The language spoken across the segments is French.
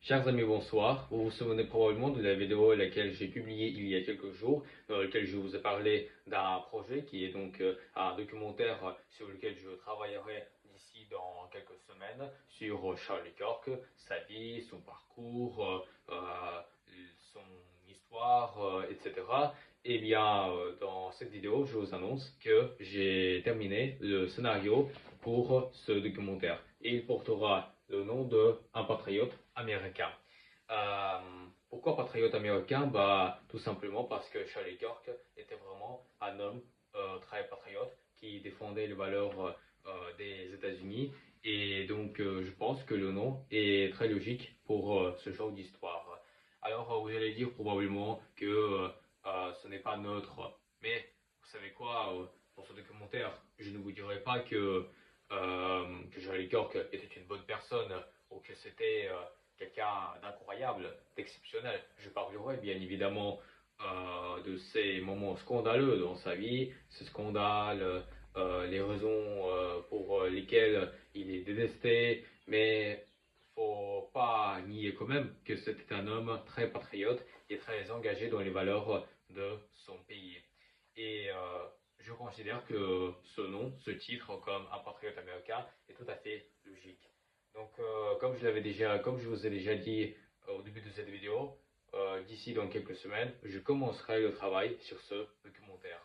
Chers amis, bonsoir. Vous vous souvenez probablement de la vidéo laquelle j'ai publiée il y a quelques jours, dans laquelle je vous ai parlé d'un projet qui est donc un documentaire sur lequel je travaillerai d'ici dans quelques semaines sur Charlie Kirk, sa vie, son parcours, son histoire, etc. Eh bien, dans cette vidéo, je vous annonce que j'ai terminé le scénario pour ce documentaire. Et il portera le nom de Un patriote américain. Euh, Pourquoi patriote américain? Bah, tout simplement parce que Charlie Kirk était vraiment un homme très patriote qui défendait les valeurs des États-Unis. Et donc, je pense que le nom est très logique pour ce genre d'histoire. Alors, vous allez dire probablement que ce n'est pas neutre. Mais vous savez quoi, pour ce documentaire, je ne vous dirai pas que Charlie Kirk était une bonne personne ou que c'était quelqu'un d'incroyable, d'exceptionnel. Je parlerai bien évidemment de ces moments scandaleux dans sa vie, ces scandales, les raisons pour lesquelles il est détesté, mais faut pas nier quand même que c'était un homme très patriote et très engagé dans les valeurs de son pays. Et je considère que ce nom, ce titre, comme un patriote américain, est tout à fait logique. Donc, comme je vous ai déjà dit au début de cette vidéo, d'ici dans quelques semaines, je commencerai le travail sur ce documentaire.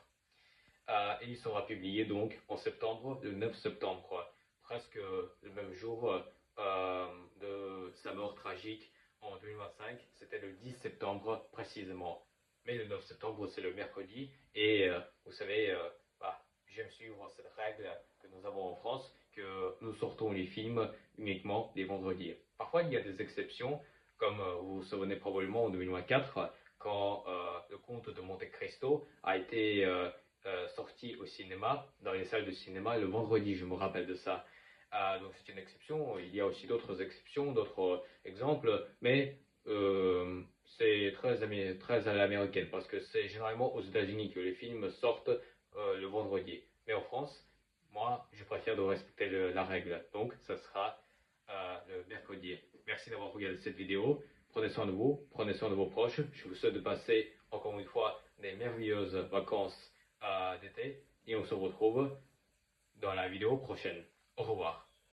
Et il sera publié donc en septembre, le 9 septembre, presque le même jour de sa mort tragique en 2025. C'était le 10 septembre précisément. Mais le 9 septembre, c'est le mercredi. Et vous savez, j'aime suivre cette règle que nous avons en France, que nous sortons les films uniquement les vendredis. Parfois, il y a des exceptions, comme vous vous souvenez probablement en 2024, quand le comte de Monte Cristo a été sorti au cinéma, dans les salles de cinéma, le vendredi, je me rappelle de ça. Donc c'est une exception. Il y a aussi d'autres exceptions, d'autres exemples, mais c'est très à l'américaine parce que c'est généralement aux États-Unis que les films sortent le vendredi. Mais en France, moi, je préfère de respecter la règle. Donc, ça sera le mercredi. Merci d'avoir regardé cette vidéo. Prenez soin de vous, prenez soin de vos proches. Je vous souhaite de passer encore une fois des merveilleuses vacances d'été et on se retrouve dans la vidéo prochaine. Au revoir.